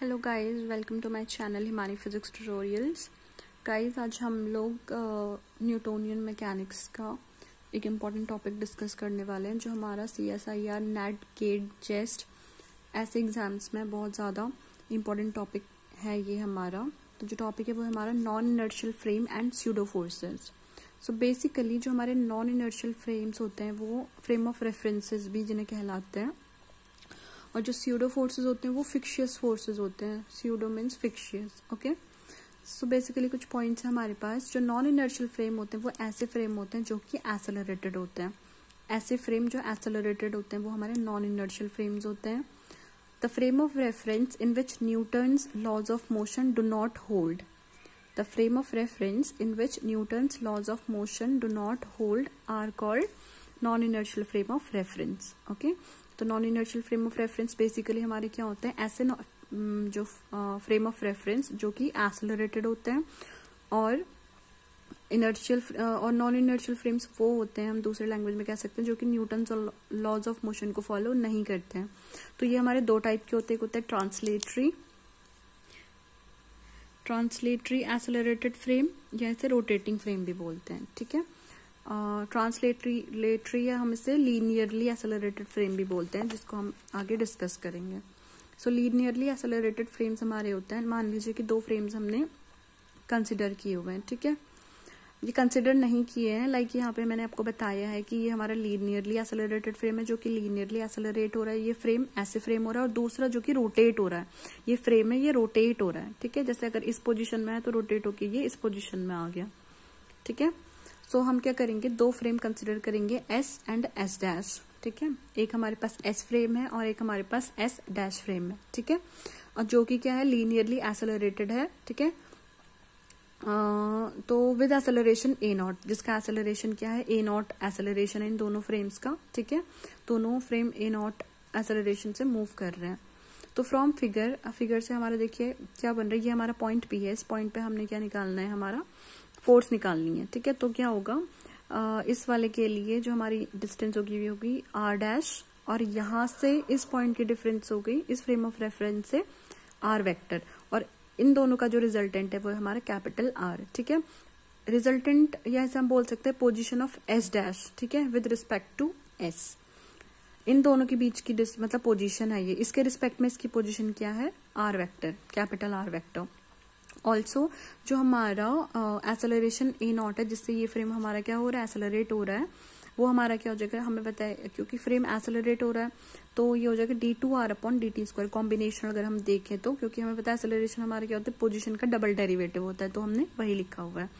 Hello guys, welcome to my channel Himani physics tutorials. Guys, आज हम लोग न्यूटोनियन मैकेनिक्स का एक इम्पॉर्टेंट टॉपिक डिस्कस करने वाले हैं, जो हमारा CSIR, नेट, गेट, जेस्ट ऐसे एग्जाम्स में बहुत ज़्यादा इम्पॉर्टेंट टॉपिक है। ये हमारा तो जो टॉपिक है वो हमारा non inertial frame and pseudo forces. So basically जो हमारे नॉन इनर्शियल फ्रेम्स होते हैं वो फ्रेम ऑफ रेफरेंसेस भी जिन्हें कहलाते हैं, और जो स्यूडो फोर्सेस होते हैं वो फिक्शियस फोर्सेस होते हैं। Pseudo means fictitious. Okay, so basically कुछ पॉइंट्स हैं हमारे पास। जो नॉन इनर्शियल फ्रेम होते हैं वो ऐसे फ्रेम होते हैं जो कि एक्सेलरेटेड होते हैं। ऐसे फ्रेम जो एक्सेलरेटेड होते हैं वो हमारे नॉन इनर्शियल फ्रेम्स होते हैं। The frame of reference in which Newton's laws of motion do not hold. The frame of reference in which Newton's laws of motion do not hold are called non inertial frame of reference. Okay, तो non inertial frame of reference basically हमारे क्या होते हैं, ऐसे जो frame of reference जो कि accelerated होते हैं, और इनर्शियल और नॉन इनर्शियल फ्रेम्स वो होते हैं, हम दूसरे लैंग्वेज में कह सकते हैं, जो कि न्यूटन्स लॉज ऑफ मोशन को फॉलो नहीं करते हैं। तो ये हमारे दो टाइप के होते हैं। एक होता है ट्रांसलेटरी एक्सेलरेटेड फ्रेम, या इसे रोटेटिंग फ्रेम भी बोलते हैं। ठीक है, ट्रांसलेटरी या हम इसे लीनियरली एक्सेलरेटेड फ्रेम भी बोलते हैं, जिसको हम आगे डिस्कस करेंगे। सो लीनियरली एक्सेलरेटेड फ्रेम्स हमारे होते हैं, मान लीजिए कि दो फ्रेम्स हमने कंसिडर किए हुए हैं। ठीक है, ये कंसिडर नहीं किए हैं, लाइक यहाँ पे मैंने आपको बताया है कि ये हमारा लीनियरली एक्सेलरेटेड फ्रेम है, जो कि लीनियरली एक्सेलरेट हो रहा है। ये फ्रेम ऐसे फ्रेम हो रहा है, और दूसरा जो कि रोटेट हो रहा है, ये फ्रेम है, ये रोटेट हो रहा है। ठीक है, जैसे अगर इस पोजिशन में है तो रोटेट होके ये इस पोजिशन में आ गया। ठीक है, सो हम क्या करेंगे, दो फ्रेम कंसिडर करेंगे, S एंड S डैश। ठीक है, एक हमारे पास S फ्रेम है और एक हमारे पास S डैश फ्रेम है। ठीक है, और जो कि क्या है, लीनियरली एक्सेलरेटेड है। ठीक है, तो विद एक्सेलरेशन A0, जिसका एक्सेलरेशन क्या है, A0 एक्सेलरेशन है इन दोनों फ्रेम्स का। ठीक है, दोनों फ्रेम A0 एक्सेलरेशन से मूव कर रहे हैं। तो फ्रॉम फिगर से हमारा देखिए क्या बन रहा है, ये हमारा पॉइंट P है। इस पॉइंट पे हमने क्या निकालना है, हमारा फोर्स निकालनी है। ठीक है, तो क्या होगा, इस वाले के लिए जो हमारी डिस्टेंस होगी R डैश, और यहां से इस पॉइंट की डिफरेंस हो गई इस फ्रेम ऑफ रेफरेंस से R वेक्टर, और इन दोनों का जो रिजल्टेंट है वो है हमारा कैपिटल R। ठीक है, रिजल्टेंट या ऐसे हम बोल सकते हैं पोजीशन ऑफ S डैश। ठीक है, विद रिस्पेक्ट टू S, इन दोनों के बीच की मतलब पोजीशन है ये, इसके रिस्पेक्ट में इसकी पोजीशन क्या है, R vector, capital R vector. Also जो हमारा एक्सेलरेशन A0 है, जिससे ये फ्रेम हमारा क्या हो रहा है, एक्सेलरेट हो रहा है, वो हमारा क्या हो जाएगा, हमें पता है क्योंकि फ्रेम एक्सेलरेट हो रहा है तो ये हो जाएगा d2r upon dt square. Combination अगर हम देखें तो, क्योंकि हमें पता है एक्सेलरेशन हमारा क्या होता है, पोजीशन का डबल डेरिवेटिव होता है, तो हमने वही लिखा हुआ है।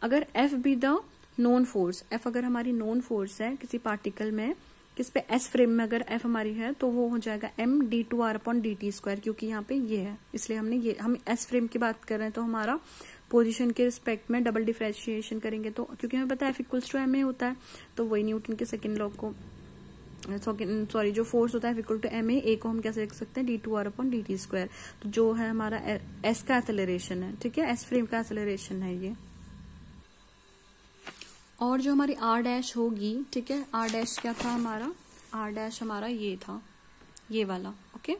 अगर F be the known force, F अगर हमारी नोन फोर्स है किसी पार्टिकल में, किस पे, S फ्रेम में अगर F हमारी है, तो वो हो जाएगा m d2r upon dt square, क्योंकि यहाँ पे ये है इसलिए हमने ये, हम S फ्रेम की बात कर रहे हैं तो हमारा पोजीशन के रिस्पेक्ट में डबल डिफरेंशिएशन करेंगे, तो क्योंकि हमें पता है F इक्वल्स टू ma होता है, तो वही न्यूटन के सेकंड लॉ को, सॉरी जो फोर्स होता है F equal to ma, a को हम कैसे लिख सकते हैं, d2r अपॉन dt स्क्वायर। तो जो है हमारा S का एक्सेलरेशन है। ठीक है, S फ्रेम का एक्सेलरेशन है ये। और जो हमारी R डैश होगी, ठीक है, R डैश क्या था हमारा, R डैश हमारा ये था, ये वाला। ओके,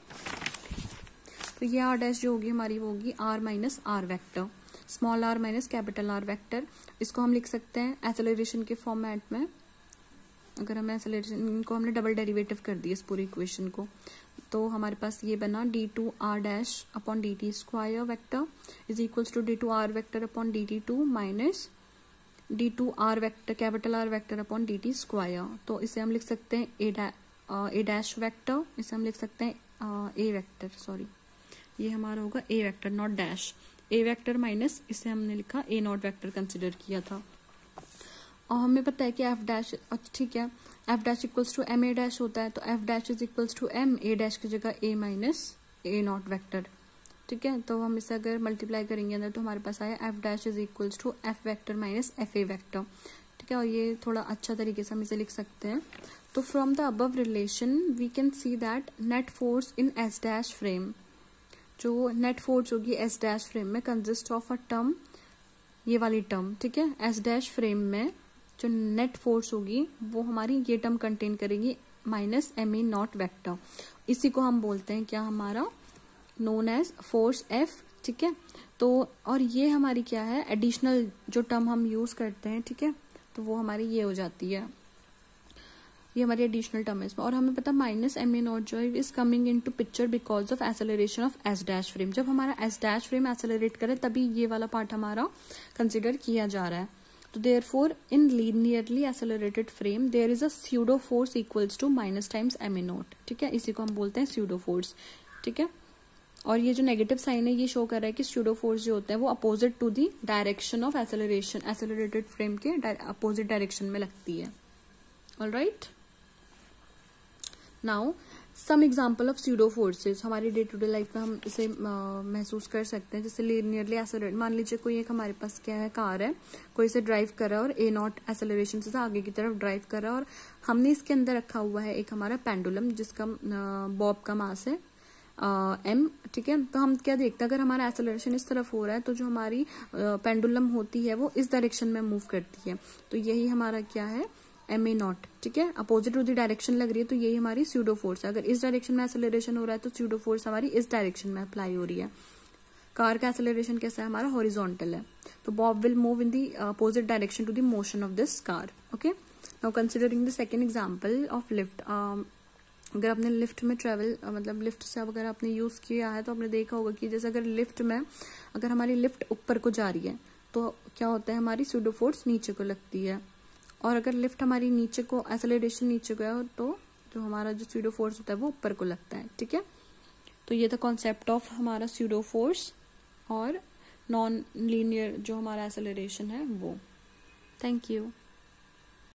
तो ये R डैश जो होगी हमारी वो होगी R minus R vector, small r minus capital R vector. इसको हम लिख सकते हैं एक्सेलरेशन के फॉर्मेट में। अगर हमें एक्सेलरेशन को हमने डबल डेरिवेटिव कर दिया इस पूरी इक्वेशन को, तो हमारे पास ये बना d2r dash upon dt square vector is equals to d2r vector upon dt2 minus d2r vector capital R vector upon dt square. तो इसे हम लिख सकते हैं a डैश वेक्टर, इसे हम लिख सकते हैं a वेक्टर, सॉरी ये हमारा होगा a vector not dash, a vector minus इसे हमने लिखा a0 वेक्टर कंसिडर किया था। और हमें पता है कि f डैश, ठीक है, f dash equals to ma dash होता है, तो f dash is equals to m, a dash की जगह a माइनस a0 वेक्टर। ठीक है, तो हम इसे अगर मल्टीप्लाई करेंगे अंदर तो हमारे पास आया f dash is equals to f vector minus fa vector. ठीक है, और ये थोड़ा अच्छा तरीके से हम इसे लिख सकते हैं। तो from the above relation we can see that net force in S dash frame, जो नेट फोर्स होगी S डैश फ्रेम में, कंसिस्ट ऑफ अ टर्म, ये वाली टर्म। ठीक है, S डैश फ्रेम में जो नेट फोर्स होगी वो हमारी ये टर्म कंटेन करेगी माइनस ma नॉट वेक्टर। इसी को हम बोलते हैं क्या, हमारा नोन एज फोर्स एफ, ठीक है। तो और ये हमारी क्या है, एडिशनल जो टर्म हम यूज करते हैं, ठीक है, तो वो हमारी ये हो जाती है, ये हमारी एडिशनल टर्म है इसमें। और हमें पता माइनस एम ए नॉट जो है is coming into picture because of acceleration of S dash frame. जब हमारा एस डैश फ्रेम एक्सेलरेट करे तभी ये वाला पार्ट हमारा कंसिडर किया जा रहा है। तो therefore in linearly accelerated frame there is a pseudo force equals to minus times M A nought, ठीक है, इसी को हम बोलते हैं स्यूडो फोर्स, ठीक है। और ये जो नेगेटिव साइन है ये शो कर रहा है कि स्यूडो फोर्स जो होता है वो opposite to the direction of acceleration, accelerated frame के अपोजिट डायरेक्शन में लगती है। Alright, now some example of pseudo forces हमारी डे टू डे लाइफ में हम इसे महसूस कर सकते हैं। जैसे लीनियरली एक्सेलरेट, मान लीजिए कोई एक हमारे पास क्या है, कार है, कोई इसे ड्राइव कर रहा है और ए नॉट एक्सेलरेशन से आगे की तरफ ड्राइव कर रहा है, और हमने इसके अंदर रखा हुआ है एक हमारा पेंडुलम जिसका बॉब का मास है एम, ठीक है। तो हम क्या देखते हैं, अगर हमारा एक्सेलरेशन इस तरफ हो रहा है तो जो हमारी पेंडुलम होती है वो इस डायरेक्शन में मूव करती है, तो यही हमारा क्या है, एम ए नॉट, ठीक है। अपोजिट टू द डायरेक्शन लग रही है तो यही हमारी स्यूडो फोर्स है। अगर इस डायरेक्शन में एक्सेलरेशन हो रहा है तो स्यूडो फोर्स हमारी इस डायरेक्शन में अप्लाई हो रही है। कार का एक्सेलरेशन कैसा है, हमारा हॉरिजॉन्टल है, तो bob will move in the opposite direction to the motion of this car. Okay, now considering the second example of lift. अगर आपने लिफ्ट में ट्रेवल मतलब लिफ्ट से अगर आपने यूज किया है तो आपने देखा होगा कि जैसे अगर लिफ्ट में अगर हमारी लिफ्ट ऊपर को जा रही है तो क्या होता है, हमारी स्यूडो फोर्स नीचे को लगती है, और अगर लिफ्ट हमारी नीचे को एक्सेलरेशन नीचे को है तो जो हमारा जो स्यूडो फोर्स होता है वो ऊपर को लगता है, ठीक है। तो ये था कॉन्सेप्ट ऑफ हमारा स्यूडो फोर्स और नॉन लीनियर जो हमारा एक्सेलरेशन है वो। Thank you.